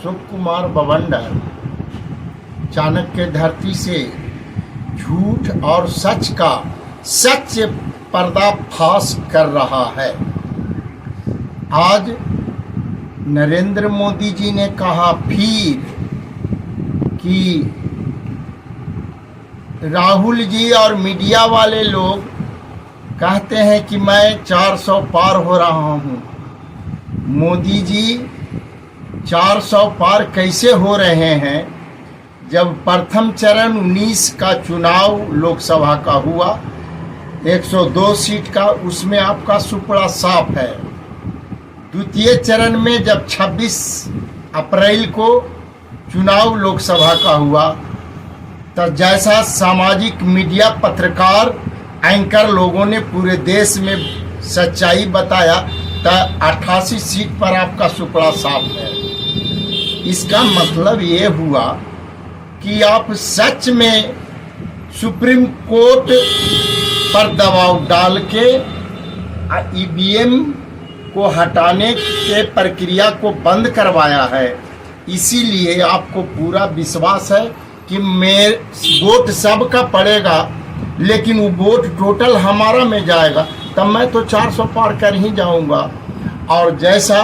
सुकुमार बवंडर चाणक्य धरती से झूठ और सच का सच पर्दाफाश कर रहा है। आज नरेंद्र मोदी जी ने कहा फिर कि राहुल जी और मीडिया वाले लोग कहते हैं कि मैं 400 पार हो रहा हूँ। मोदी जी 400 पार कैसे हो रहे हैं जब प्रथम चरण 19 का चुनाव लोकसभा का हुआ 102 सीट का, उसमें आपका सुपड़ा साफ है। द्वितीय चरण में जब 26 अप्रैल को चुनाव लोकसभा का हुआ तब जैसा सामाजिक मीडिया पत्रकार एंकर लोगों ने पूरे देश में सच्चाई बताया तब 88 सीट पर आपका सुपड़ा साफ है। इसका मतलब ये हुआ कि आप सच में सुप्रीम कोर्ट पर दबाव डाल के ईवीएम को हटाने के प्रक्रिया को बंद करवाया है। इसीलिए आपको पूरा विश्वास है कि वोट सबका पड़ेगा, लेकिन वो वोट टोटल हमारा में जाएगा, तब मैं तो 400 पार कर ही जाऊंगा। और जैसा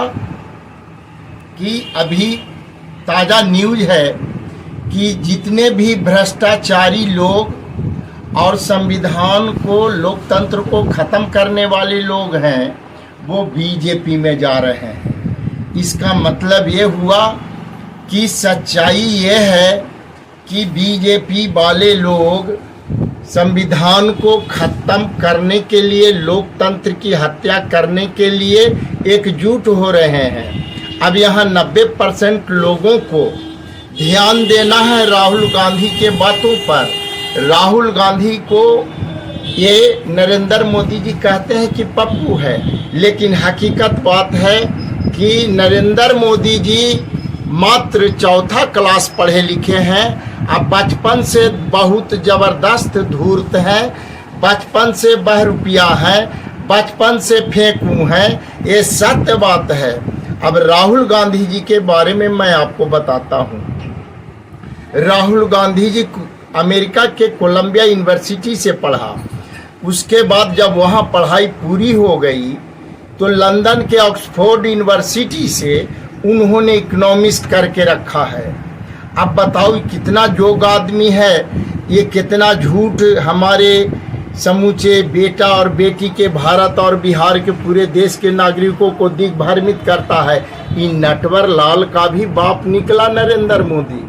कि अभी ताज़ा न्यूज़ है कि जितने भी भ्रष्टाचारी लोग और संविधान को, लोकतंत्र को ख़त्म करने वाले लोग हैं वो बीजेपी में जा रहे हैं। इसका मतलब ये हुआ कि सच्चाई ये है कि बीजेपी वाले लोग संविधान को ख़त्म करने के लिए, लोकतंत्र की हत्या करने के लिए एकजुट हो रहे हैं। अब यहाँ 90% लोगों को ध्यान देना है राहुल गांधी के बातों पर। राहुल गांधी को ये नरेंद्र मोदी जी कहते हैं कि पप्पू है, लेकिन हकीकत बात है कि नरेंद्र मोदी जी मात्र 4th क्लास पढ़े लिखे हैं। अब बचपन से बहुत ज़बरदस्त धूर्त हैं, बचपन से बहरूपिया हैं, बचपन से फेंकू हैं, ये सत्य बात है। अब राहुल गांधी जी के बारे में मैं आपको बताता हूँ। राहुल गांधी जी अमेरिका के कोलंबिया यूनिवर्सिटी से पढ़ा। उसके बाद जब वहाँ पढ़ाई पूरी हो गई तो लंदन के ऑक्सफोर्ड यूनिवर्सिटी से उन्होंने इकोनॉमिक्स करके रखा है। अब बताओ कितना जोग आदमी है, ये कितना झूठ हमारे समूचे बेटा और बेटी के, भारत और बिहार के पूरे देश के नागरिकों को दिग्भ्रमित करता है। इन नटवर लाल का भी बाप निकला नरेंद्र मोदी।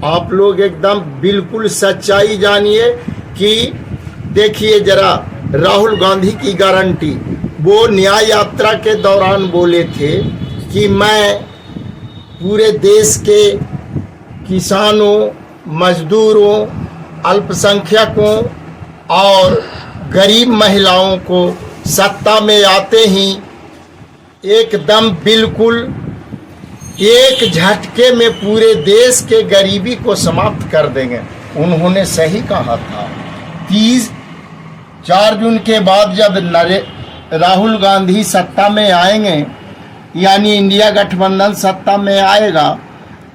आप लोग एकदम बिल्कुल सच्चाई जानिए कि देखिए जरा राहुल गांधी की गारंटी। वो न्याय यात्रा के दौरान बोले थे कि मैं पूरे देश के किसानों, मजदूरों, अल्पसंख्यकों और गरीब महिलाओं को सत्ता में आते ही एकदम बिल्कुल एक झटके में पूरे देश के गरीबी को समाप्त कर देंगे। उन्होंने सही कहा था। 4 जून के बाद जब राहुल गांधी सत्ता में आएंगे, यानी इंडिया गठबंधन सत्ता में आएगा,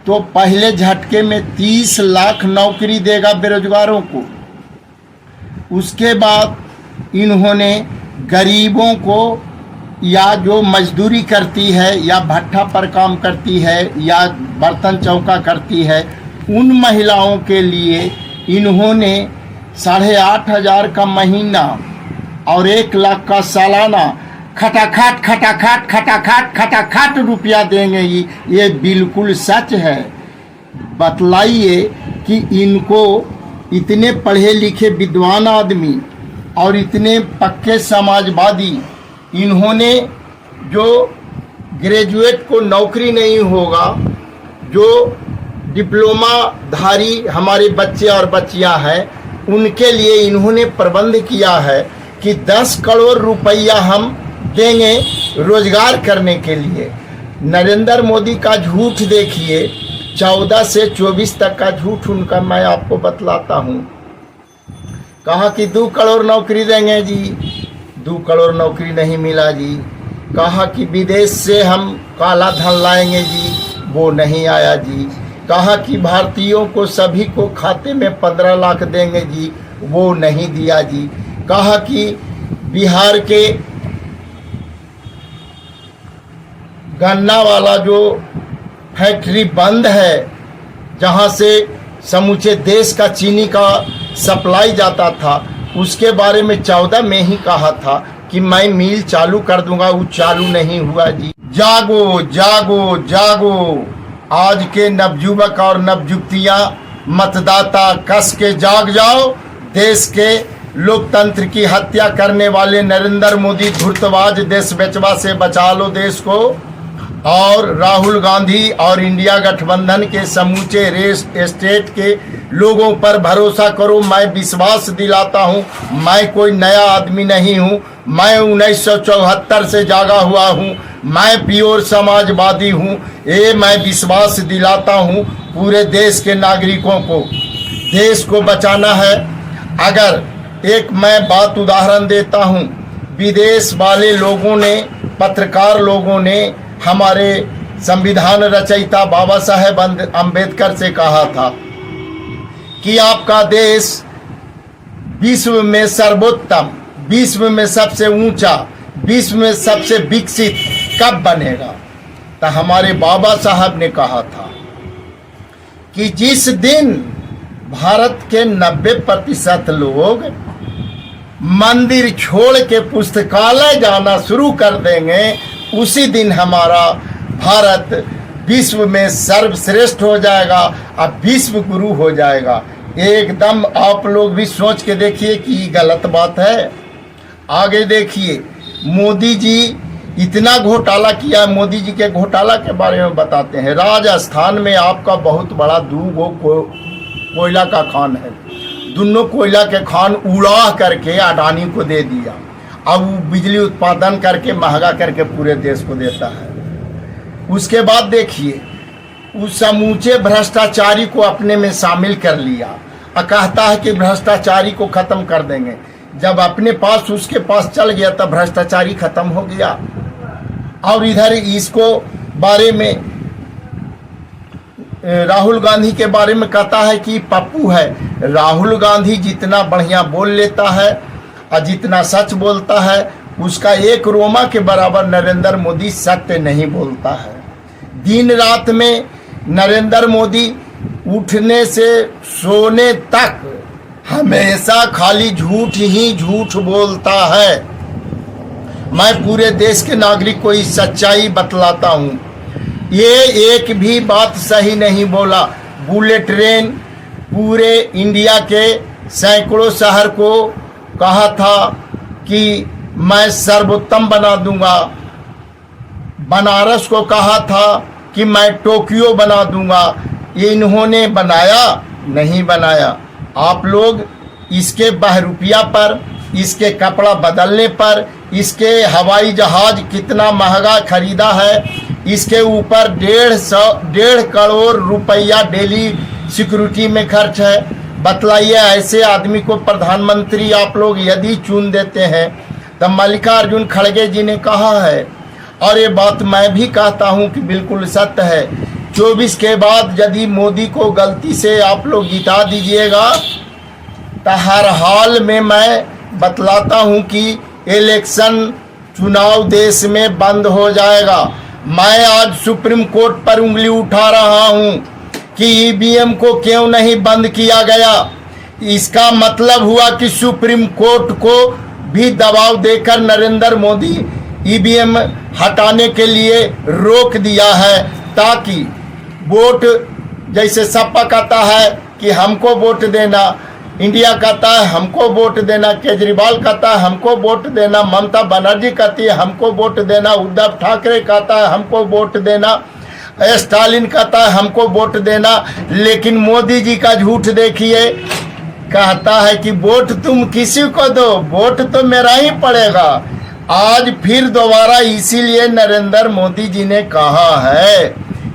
तो पहले झटके में 30 लाख नौकरी देगा बेरोजगारों को। उसके बाद इन्होंने गरीबों को, या जो मजदूरी करती है या भट्ठा पर काम करती है या बर्तन चौका करती है, उन महिलाओं के लिए इन्होंने 8,500 का महीना और 1 लाख का सालाना खटाखट खटाखट खटाखट खटाखट रुपया देंगे। ये बिल्कुल सच है। बतलाइए कि इनको इतने पढ़े लिखे विद्वान आदमी और इतने पक्के समाजवादी, इन्होंने जो ग्रेजुएट को नौकरी नहीं होगा, जो डिप्लोमा धारी हमारे बच्चे और बच्चियां हैं, उनके लिए इन्होंने प्रबंध किया है कि 10 करोड़ रुपया हम देंगे रोजगार करने के लिए। नरेंद्र मोदी का झूठ देखिए, 14 से 24 तक का झूठ उनका मैं आपको बतलाता हूँ। कहा कि 2 करोड़ नौकरी देंगे जी, 2 करोड़ नौकरी नहीं मिला जी। कहा कि विदेश से हम काला धन लाएंगे जी, वो नहीं आया जी। कहा कि भारतीयों को सभी को खाते में 15 लाख देंगे जी, वो नहीं दिया जी। कहा कि बिहार के गन्ना वाला जो फैक्ट्री बंद है, जहाँ से समूचे देश का चीनी का सप्लाई जाता था, उसके बारे में 14 में ही कहा था कि मैं मिल चालू कर दूंगा, वो चालू नहीं हुआ जी। जागो जागो जागो, आज के नवयुवक और नवयुवतियां मतदाता कस के जाग जाओ। देश के लोकतंत्र की हत्या करने वाले नरेंद्र मोदी धूर्तबाज देश बेचवा से बचा लो देश को। और राहुल गांधी और इंडिया गठबंधन के समूचे रेस एस्टेट के लोगों पर भरोसा करो। मैं विश्वास दिलाता हूं, मैं कोई नया आदमी नहीं हूं, मैं 1974 से जागा हुआ हूं, मैं प्योर समाजवादी हूं। ये मैं विश्वास दिलाता हूं पूरे देश के नागरिकों को। देश को बचाना है। अगर एक मैं बात उदाहरण देता हूं, विदेश वाले लोगों ने, पत्रकार लोगों ने हमारे संविधान रचयिता बाबा साहेब अम्बेडकर से कहा था कि आपका देश विश्व में सर्वोत्तम, विश्व में सबसे ऊंचा, विश्व में सबसे विकसित कब बनेगा। तो हमारे बाबा साहब ने कहा था कि जिस दिन भारत के 90% लोग मंदिर छोड़ के पुस्तकालय जाना शुरू कर देंगे, उसी दिन हमारा भारत विश्व में सर्वश्रेष्ठ हो जाएगा और विश्व गुरु हो जाएगा। एकदम आप लोग भी सोच के देखिए कि गलत बात है। आगे देखिए, मोदी जी इतना घोटाला किया। मोदी जी के घोटाला के बारे में बताते हैं। राजस्थान में आपका बहुत बड़ा 2 कोयला का खान है। दोनों कोयला के खान उड़ा करके अडानी को दे दिया। अब वो बिजली उत्पादन करके महंगा करके पूरे देश को देता है। उसके बाद देखिए, उस समूचे भ्रष्टाचारी को अपने में शामिल कर लिया और कहता है कि भ्रष्टाचारी को खत्म कर देंगे। जब अपने पास उसके पास चल गया तब भ्रष्टाचारी खत्म हो गया। और इधर इसको बारे में राहुल गांधी के बारे में कहता है कि पप्पू है। राहुल गांधी जितना बढ़िया बोल लेता है और जितना सच बोलता है, उसका एक रोमा के बराबर नरेंद्र मोदी सत्य नहीं बोलता है। दिन रात में नरेंद्र मोदी उठने से सोने तक हमेशा खाली झूठ ही झूठ बोलता है। मैं पूरे देश के नागरिक को इस सच्चाई बतलाता हूँ, ये एक भी बात सही नहीं बोला। बुलेट ट्रेन पूरे इंडिया के सैकड़ों शहर को कहा था कि मैं सर्वोत्तम बना दूंगा। बनारस को कहा था कि मैं टोक्यो बना दूंगा। ये इन्होंने बनाया? नहीं बनाया। आप लोग इसके बहरूपिया पर, इसके कपड़ा बदलने पर, इसके हवाई जहाज कितना महंगा खरीदा है, इसके ऊपर 1.5 करोड़ रुपया डेली सिक्योरिटी में खर्च है। बतलाइए, ऐसे आदमी को प्रधानमंत्री आप लोग यदि चुन देते हैं तो मल्लिकार्जुन खड़गे जी ने कहा है, और ये बात मैं भी कहता हूं कि बिल्कुल सत्य है, 24 के बाद यदि मोदी को गलती से आप लोग जिता दीजिएगा तो हर हाल में मैं बतलाता हूं कि इलेक्शन चुनाव देश में बंद हो जाएगा। मैं आज सुप्रीम कोर्ट पर उंगली उठा रहा हूं कि ईवीएम को क्यों नहीं बंद किया गया। इसका मतलब हुआ कि सुप्रीम कोर्ट को भी दबाव देकर नरेंद्र मोदी ईवीएम हटाने के लिए रोक दिया है, ताकि वोट, जैसे सपा कहता है कि हमको वोट देना, इंडिया कहता है हमको वोट देना, केजरीवाल कहता है हमको वोट देना, ममता बनर्जी कहती है हमको वोट देना, उद्धव ठाकरे कहता है हमको वोट देना, स्टालिन कहता है हमको वोट देना। लेकिन मोदी जी का झूठ देखिए, कहता है कि वोट तुम किसी को दो, वोट तो मेरा ही पड़ेगा। आज फिर दोबारा इसीलिए नरेंद्र मोदी जी ने कहा है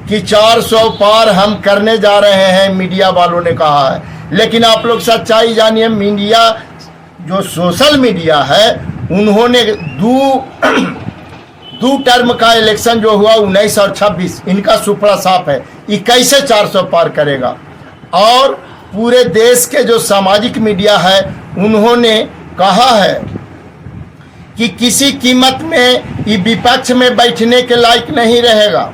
कि 400 पार हम करने जा रहे हैं, मीडिया वालों ने कहा है। लेकिन आप लोग सच्चाई जानिए, मीडिया जो सोशल मीडिया है, उन्होंने 2 टर्म का इलेक्शन जो हुआ 19 और 26, इनका सुपड़ा साफ है, ये कैसे 400 पार करेगा। और पूरे देश के जो सामाजिक मीडिया है उन्होंने कहा है कि किसी कीमत में ये विपक्ष में बैठने के लायक नहीं रहेगा।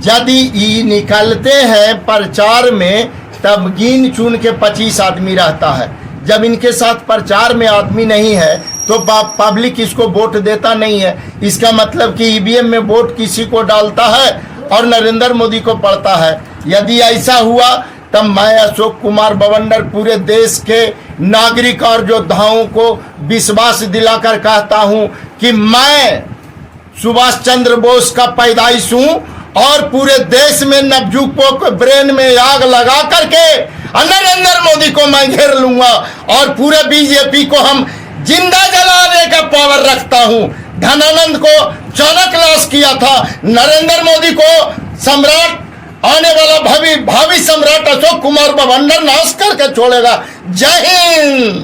यदि ये निकलते हैं प्रचार में तब गिन चुन के 25 आदमी रहता है। जब इनके साथ प्रचार में आदमी नहीं है तो पब्लिक इसको वोट देता नहीं है। इसका मतलब कि ईवीएम में वोट किसी को डालता है और नरेंद्र मोदी को पड़ता है। यदि ऐसा हुआ तब मैं अशोक कुमार बवंडर पूरे देश के नागरिक और योद्धाओं को विश्वास दिलाकर कहता हूं कि मैं सुभाष चंद्र बोस का पैदाइश हूं और पूरे देश में नवयुवकों के ब्रेन में आग लगा करके नरेंद्र मोदी को मैं घेर लूंगा और पूरे बीजेपी को हम जिंदा जलाने का पावर रखता हूं। धनानंद को चाणक्य नाश किया था, नरेंद्र मोदी को सम्राट आने वाला भावी सम्राट अशोक कुमार बवंडर नाश करके छोड़ेगा। जय हिंद।